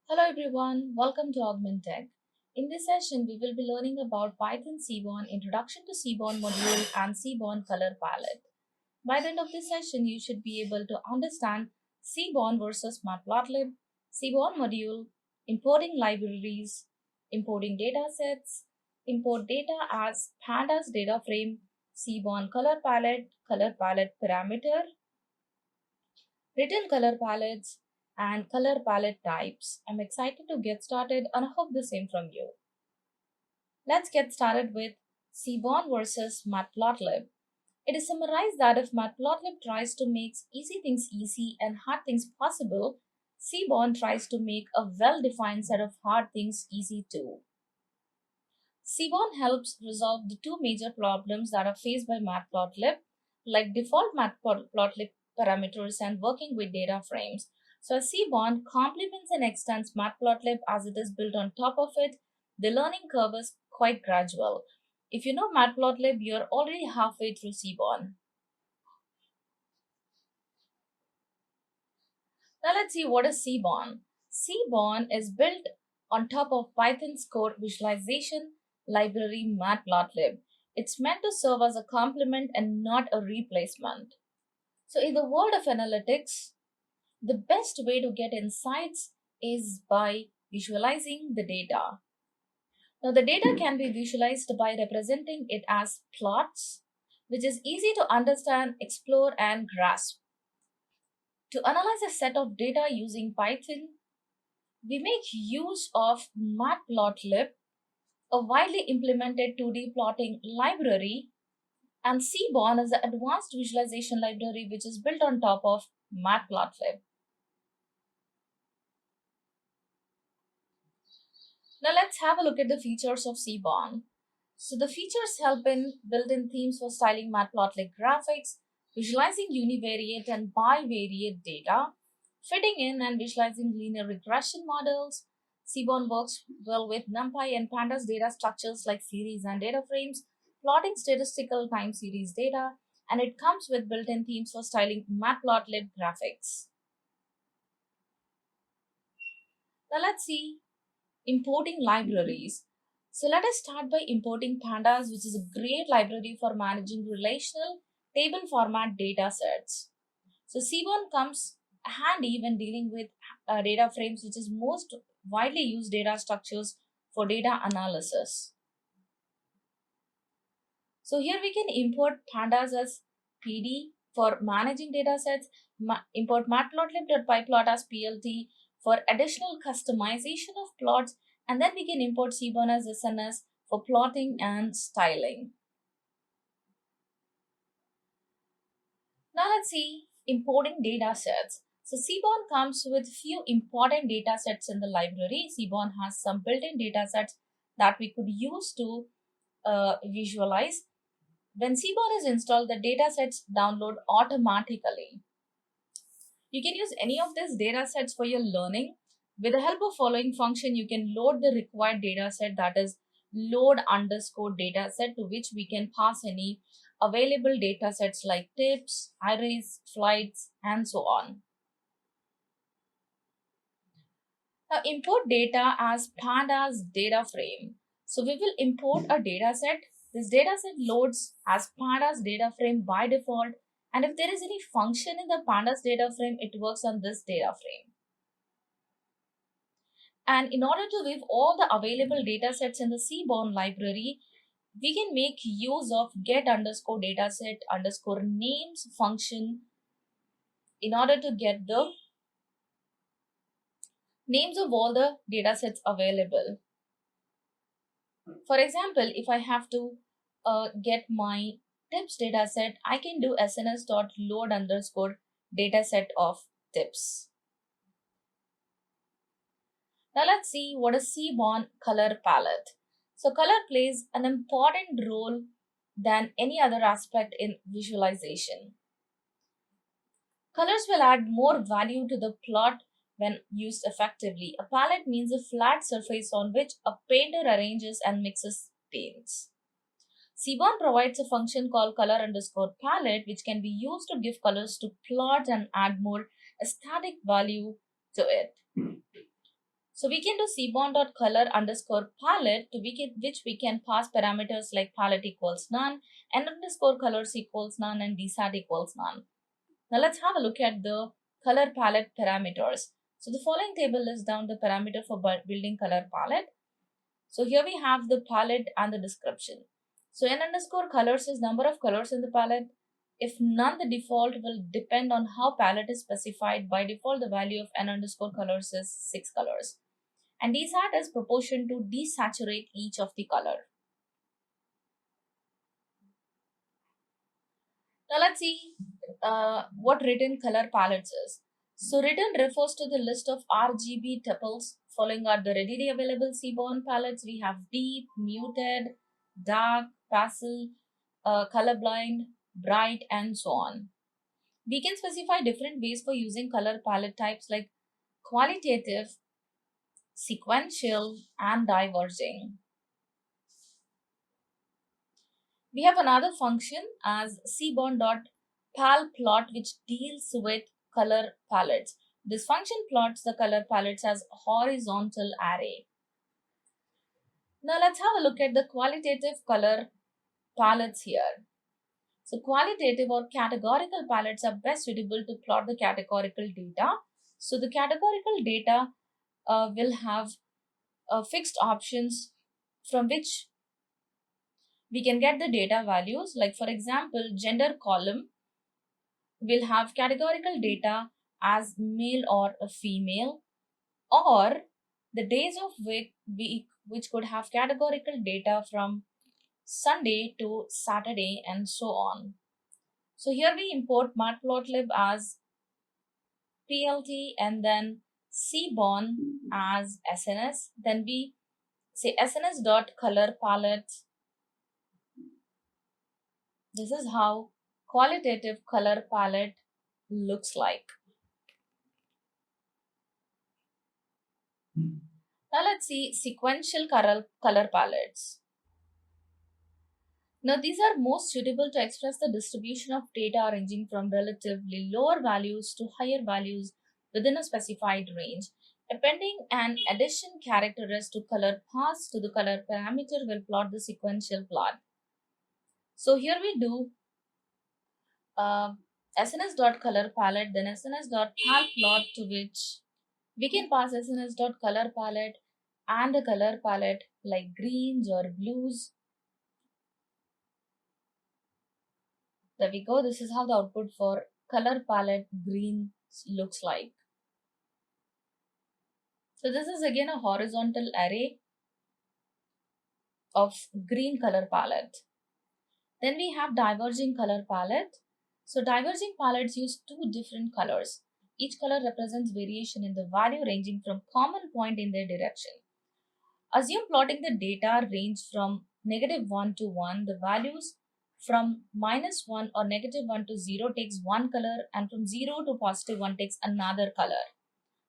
Hello everyone, welcome to Augment Tech. In this session, we will be learning about Python Seaborn, Introduction to Seaborn Module and Seaborn Color Palette. By the end of this session, you should be able to understand Seaborn versus Matplotlib, Seaborn Module, importing libraries, importing data sets, import data as pandas data frame, Seaborn color palette parameter, written color palettes, and color palette types. I'm excited to get started and I hope the same from you. Let's get started with Seaborn versus Matplotlib. It is summarized that if Matplotlib tries to make easy things easy and hard things possible, Seaborn tries to make a well-defined set of hard things easy too. Seaborn helps resolve the two major problems that are faced by Matplotlib, like default Matplotlib parameters and working with data frames. So Seaborn complements and extends Matplotlib as it is built on top of it. The learning curve is quite gradual. If you know Matplotlib, you're already halfway through Seaborn. Now let's see what is Seaborn. Seaborn is built on top of Python's core visualization library Matplotlib. It's meant to serve as a complement and not a replacement. So in the world of analytics, the best way to get insights is by visualizing the data. Now the data can be visualized by representing it as plots, which is easy to understand, explore, and grasp. To analyze a set of data using Python, we make use of Matplotlib, a widely implemented 2D plotting library, and Seaborn is the advanced visualization library which is built on top of Matplotlib. Now let's have a look at the features of Seaborn. So the features help in built-in themes for styling Matplotlib graphics, visualizing univariate and bivariate data, fitting in and visualizing linear regression models. Seaborn works well with NumPy and Pandas data structures like series and data frames, plotting statistical time series data, and it comes with built-in themes for styling Matplotlib graphics. Now let's see importing libraries. So let us start by importing Pandas, which is a great library for managing relational table format data sets. So Seaborn comes handy when dealing with data frames, which is most widely used data structures for data analysis. So here we can import Pandas as PD for managing data sets, import matplotlib.pyplot as PLT for additional customization of plots, and then we can import Seaborn as SNS for plotting and styling. Now let's see importing data sets. So Seaborn comes with few important data sets in the library. Seaborn has some built-in data sets that we could use to visualize. When Seaborn is installed, the data sets download automatically. You can use any of these data sets for your learning. With the help of following function, you can load the required data set, that is load underscore data set, to which we can pass any available data sets like tips, arrays, flights, and so on. Now import data as pandas data frame. So we will import a data set. This data set loads as pandas data frame by default, and if there is any function in the pandas data frame, it works on this data frame. And in order to view all the available data sets in the Seaborn library, we can make use of get underscore dataset underscore names function in order to get the names of all the data sets available. For example, if I have to get my tips dataset, I can do sns.load underscore dataset of tips. Now let's see what is Seaborn color palette. So color plays an important role than any other aspect in visualization. Colors will add more value to the plot when used effectively. A palette means a flat surface on which a painter arranges and mixes paints. Seaborn provides a function called color underscore palette, which can be used to give colors to plots and add more aesthetic value to it. So we can do seaborn.color underscore palette to which we can pass parameters like palette equals none, and underscore colors equals none, and dsat equals none. Now let's have a look at the color palette parameters. So the following table lists down the parameter for building color palette. So here we have the palette and the description. So n underscore colors is number of colors in the palette. If none, the default will depend on how palette is specified. By default, the value of n underscore colors is 6 colors. And dsat is proportion to desaturate each of the color. Now let's see what written color palettes is. So written refers to the list of RGB tuples. Following are the readily available Seaborn palettes. We have deep, muted, dark, pastel, colorblind, bright, and so on. We can specify different ways for using color palette types like qualitative, sequential, and diverging. We have another function as seaborn.palplot which deals with color palettes. This function plots the color palettes as horizontal array. Now let's have a look at the qualitative color palettes here. So qualitative or categorical palettes are best suitable to plot the categorical data. So the categorical data will have fixed options from which we can get the data values. Like for example, gender column will have categorical data as male or a female, or the days of week which could have categorical data from Sunday to Saturday and so on. So here we import Matplotlib as PLT and then Seaborn as SNS. Then we say SNS dot color palette. This is how qualitative color palette looks like. Now let's see sequential color palettes. Now these are most suitable to express the distribution of data ranging from relatively lower values to higher values within a specified range. Appending an addition characteristic to color pass to the color parameter will plot the sequential plot. So here we do sns.color_palette, then sns.palplot to which we can pass sns.color_palette and a color palette like greens or blues. There we go. This is how the output for color palette green looks like. So this is again a horizontal array of green color palette. Then we have diverging color palette. So diverging palettes use two different colors. Each color represents variation in the value ranging from common point in their direction. Assume plotting the data range from -1 to 1. The values from -1 or -1 to 0 takes one color, and from 0 to +1 takes another color.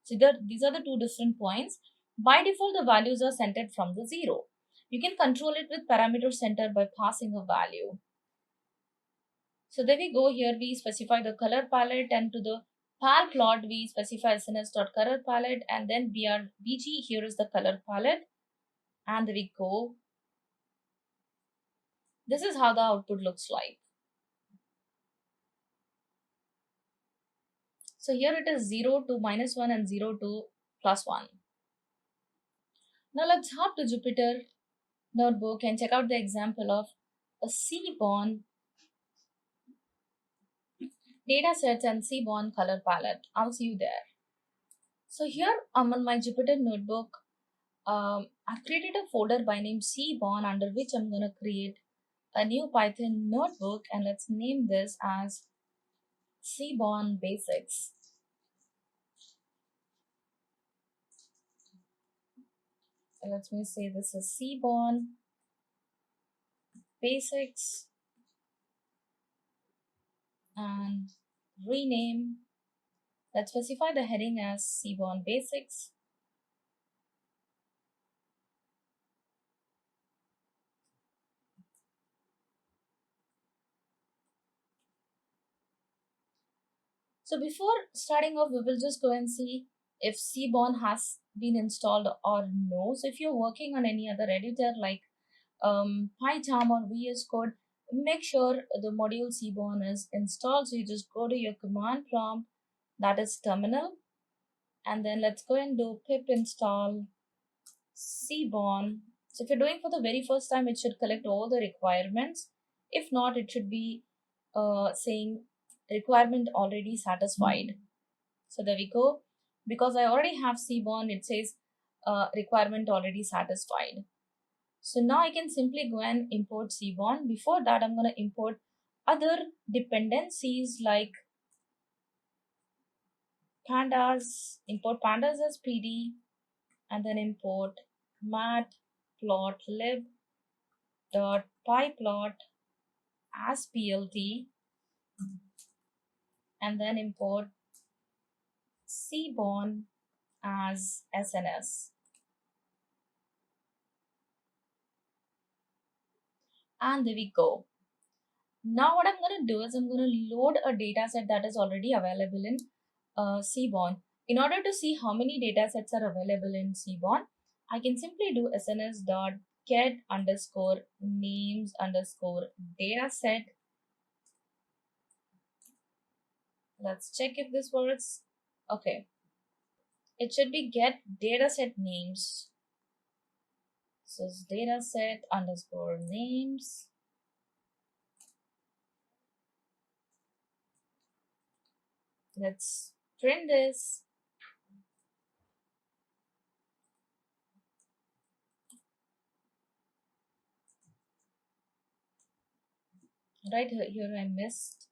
So these are the two different points. By default, the values are centered from the 0. You can control it with parameter center by passing a value. So there we go. Here we specify the color palette, and to the pal plot we specify sns.color palette, and then bg here is the color palette, and there we go. This is how the output looks like. So here it is 0 to -1 and 0 to +1. Now let's hop to Jupyter Notebook and check out the example of a Seaborn datasets and Seaborn color palette. I'll see you there. So here I'm on my Jupyter Notebook. I've created a folder by name Seaborn under which I'm going to create a new Python notebook, and let's name this as Seaborn Basics. So let me say this is Seaborn Basics and rename. Let's specify the heading as Seaborn Basics. So before starting off, we will just go and see if Seaborn has been installed or no. So if you're working on any other editor like PyCharm or VS Code, make sure the module Seaborn is installed. So you just go to your command prompt, that is terminal, and then let's go and do pip install Seaborn. So if you're doing for the very first time, it should collect all the requirements. If not, it should be saying requirement already satisfied. So there we go. Because I already have Seaborn, it says requirement already satisfied. So now I can simply go and import Seaborn. Before that, I'm going to import other dependencies like pandas, import pandas as PD, and then import matplotlib dot pyplot as plt, and then import Seaborn as SNS. And there we go. Now what I'm going to do is I'm going to load a data set that is already available in Seaborn. In order to see how many data sets are available in Seaborn, I can simply do sns dot get underscore names underscore data set. Let's check if this works. Okay. It should be get data set names. So it's data set underscore names. Let's print this. Right here I missed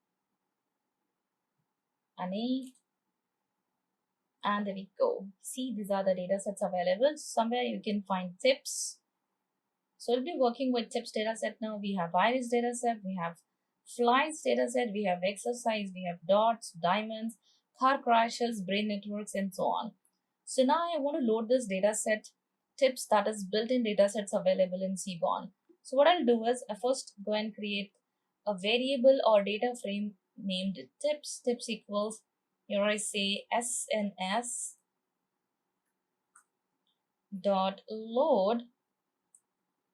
an A. And there we go. See, these are the data sets available. Somewhere you can find tips. So we'll be working with tips dataset now. We have iris dataset, we have flights dataset, we have exercise, we have dots, diamonds, car crashes, brain networks, and so on. So now I want to load this dataset tips that is built-in datasets available in Seaborn. So what I'll do is I first go and create a variable or data frame named tips. Tips equals, here I say SNS dot load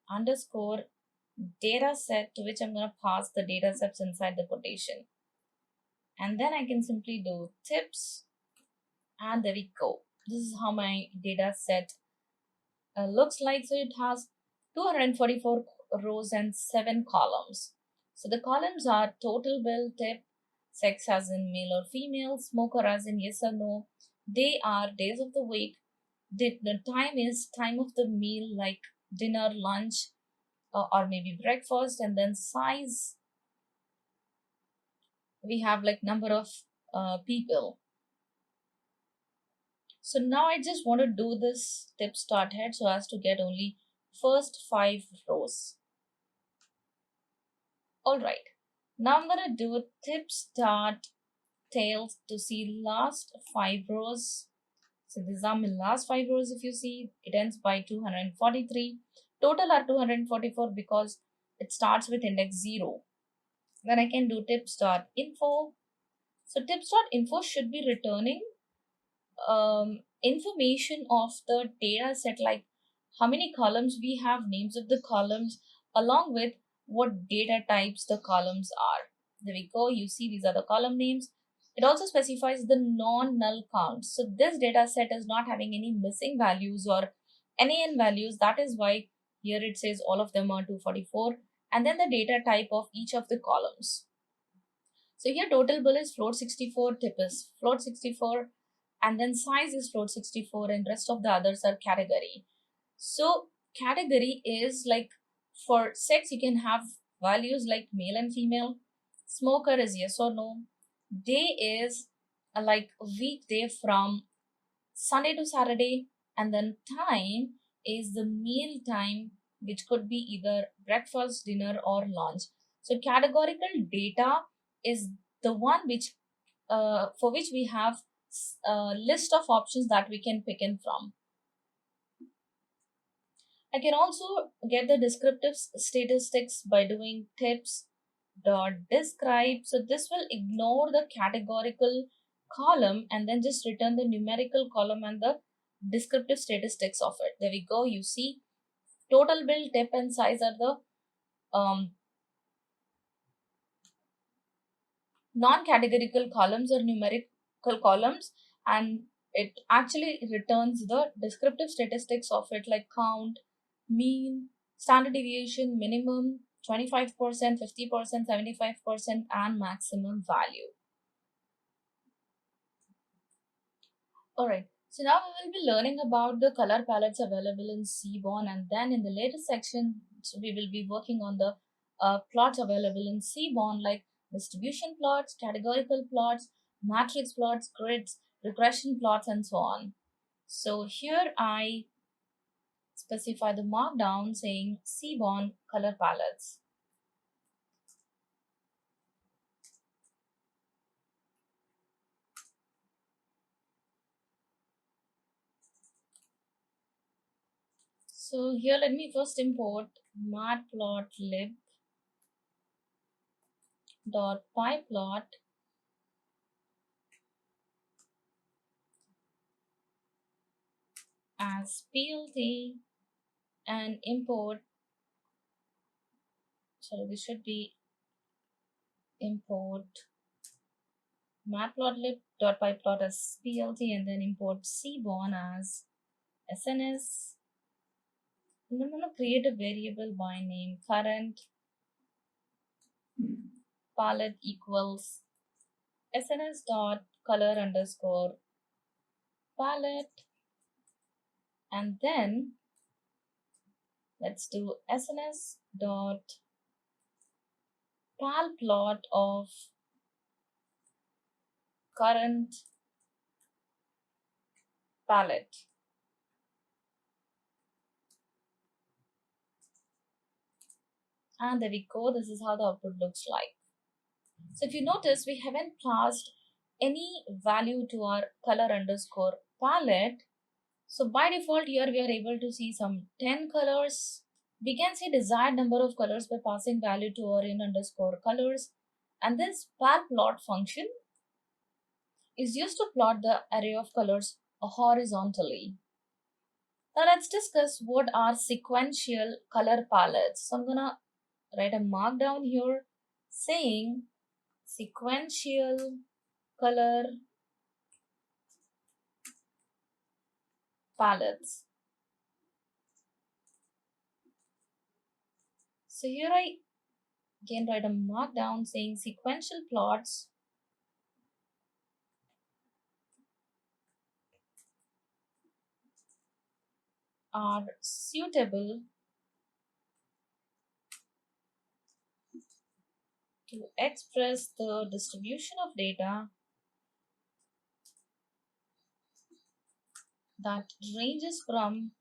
underscore data set, to which I'm going to pass the data sets inside the quotation. And then I can simply do tips, and there we go. This is how my data set looks like. So it has 244 rows and 7 columns. So the columns are total bill, tip, sex as in male or female, smoker as in yes or no, they are days of the week, the time is time of the meal like dinner, lunch, or maybe breakfast, and then size, we have like number of people. So now I just want to do this tip start head so as to get only first 5 rows. All right, now I'm going to do tip start tails to see last 5 rows. So these are my last 5 rows. If you see, it ends by 243. Total are 244 because it starts with index 0. Then I can do tips.info. So tips.info should be returning information of the data set, like how many columns we have, names of the columns, along with what data types the columns are. There we go. You see, these are the column names. It also specifies the non-null count. So this data set is not having any missing values or NaN values. That is why here it says all of them are 244, and then the data type of each of the columns. So here total bill is float 64, tip is float 64, and then size is float 64, and rest of the others are category. So category is like for sex, you can have values like male and female. Smoker is yes or no. Day is like weekday from Sunday to Saturday, and then time is the meal time, which could be either breakfast, dinner, or lunch. So categorical data is the one which for which we have a list of options that we can pick in from. I can also get the descriptive statistics by doing tips dot describe. So this will ignore the categorical column and then just return the numerical column and the descriptive statistics of it. There we go. You see, total bill, tip, and size are the non-categorical columns or numerical columns, and it actually returns the descriptive statistics of it, like count, mean, standard deviation, minimum, 25%, 50%, 75%, and maximum value. All right. So now we will be learning about the color palettes available in Seaborn, and then in the later section, so we will be working on the plots available in Seaborn, like distribution plots, categorical plots, matrix plots, grids, regression plots, and so on. So here I specify the markdown saying Seaborn color palettes. So here let me first import matplotlib dot pyplot as plt and import, sorry, this should be import matplotlib.pyplot as plt and then import Seaborn as sns. And I'm going to create a variable by name current palette equals sns dot color underscore palette, and then let's do sns dot pal plot of current palette. And there we go. This is how the output looks like. So if you notice, we haven't passed any value to our color underscore palette. So by default here we are able to see some 10 colors. We can see desired number of colors by passing value to our in underscore colors. And this pal plot function is used to plot the array of colors horizontally. Now let's discuss what are sequential color palettes. So I'm gonna write a markdown here saying sequential color palettes. So here I again write a markdown saying sequential plots are suitable to express the distribution of data that ranges from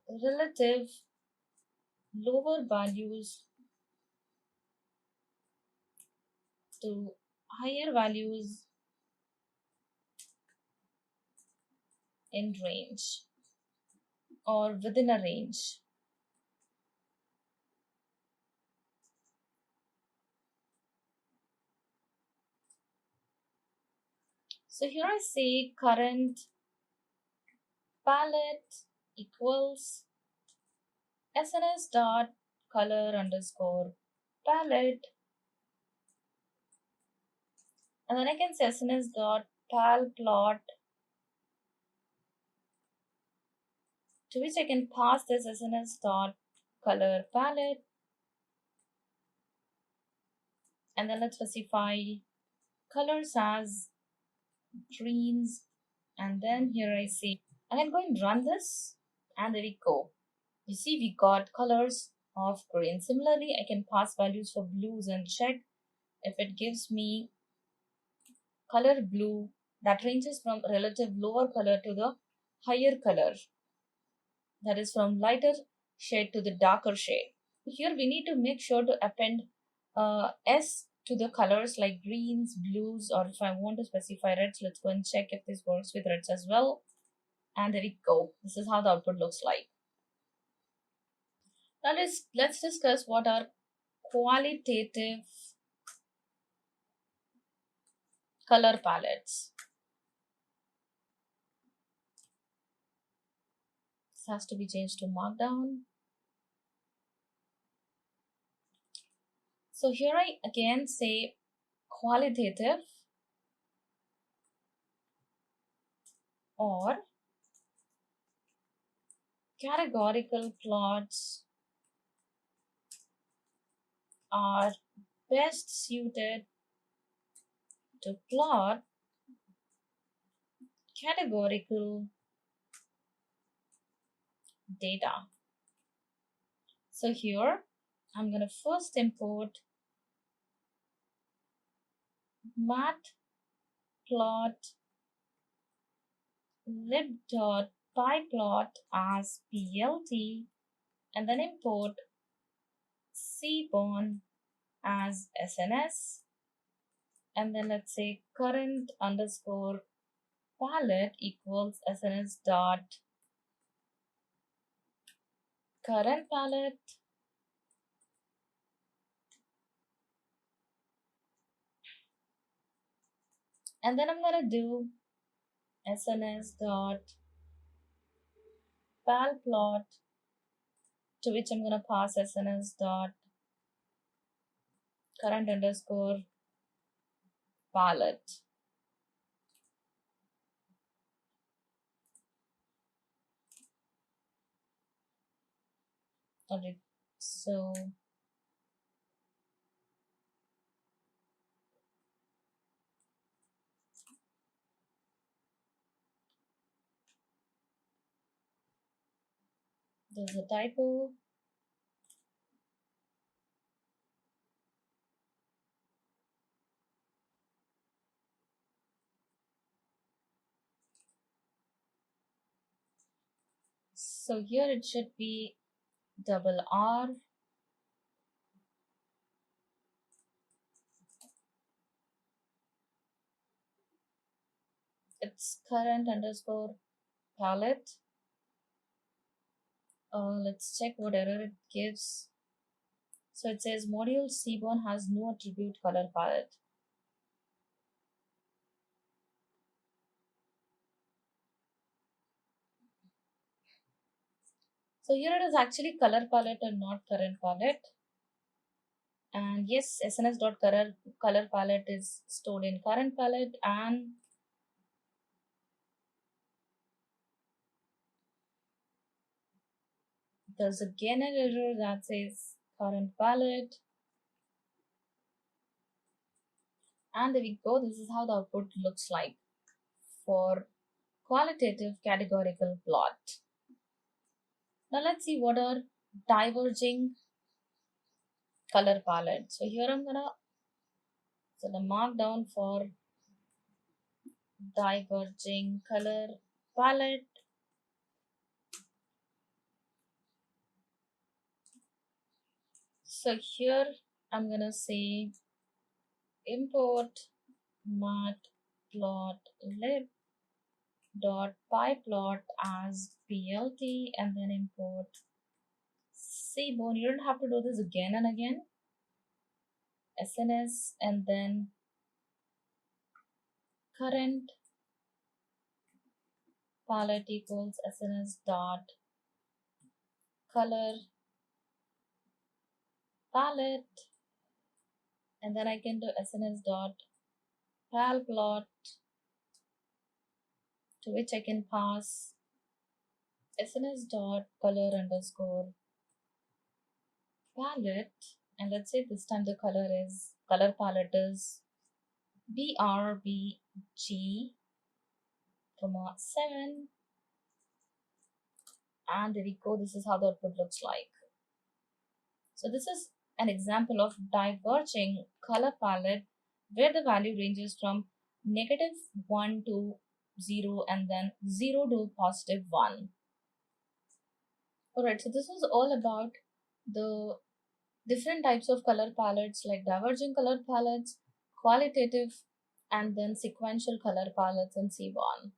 relative lower values to higher values in range or within a range. So here I say current palette equals sns dot color underscore palette, and then I can say sns dot pal plot, to which I can pass this sns dot color palette, and then let's specify colors as greens, and then here I say I can go and run this, and there we go. You see we got colors of green. Similarly, I can pass values for blues and check if it gives me color blue that ranges from relative lower color to the higher color, that is from lighter shade to the darker shade. Here we need to make sure to append S to the colors like greens, blues, or if I want to specify reds, let's go and check if this works with reds as well. And there we go. This is how the output looks like. Now let's discuss what are qualitative color palettes. This has to be changed to markdown. So here I again say qualitative or categorical plots are best suited to plot categorical data. So here I'm going to first import matplotlib.pyplot as plt and then import Seaborn as SNS, and then let's say current underscore palette equals SNS dot current palette, and then I'm gonna do SNS dot palplot, to which I'm gonna pass SNS dot current underscore palette. Alright, so there's a typo. So here it should be double R. It's current underscore palette. Let's check what error it gives. So it says module Seaborn has no attribute color palette. So here it is actually color palette and not current palette. And yes, SNS.color palette is stored in current palette, and there's again an error that says current palette. And there we go. This is how the output looks like for qualitative categorical plot. Now let's see what are diverging color palettes. So here I'm gonna set a markdown for diverging color palette. So here I'm gonna say import matplotlib.pyplot as plt and then import Seaborn. You don't have to do this again and again. SNS and then current palette equals SNS dot color palette, and then I can do SNS dot palplot, to which I can pass SNS dot color underscore palette, and let's say this time the color palette is BRBG, 7, and there we go. This is how the output looks like. So this is an example of diverging color palette where the value ranges from -1 to 0 and then 0 to +1. Alright, so this was all about the different types of color palettes like diverging color palettes, qualitative, and then sequential color palettes in Seaborn.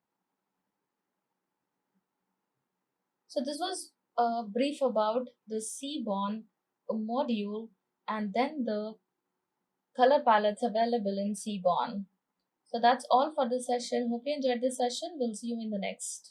So this was a brief about the Seaborn module and then the color palettes available in Seaborn. So that's all for this session. Hope you enjoyed this session. We'll see you in the next.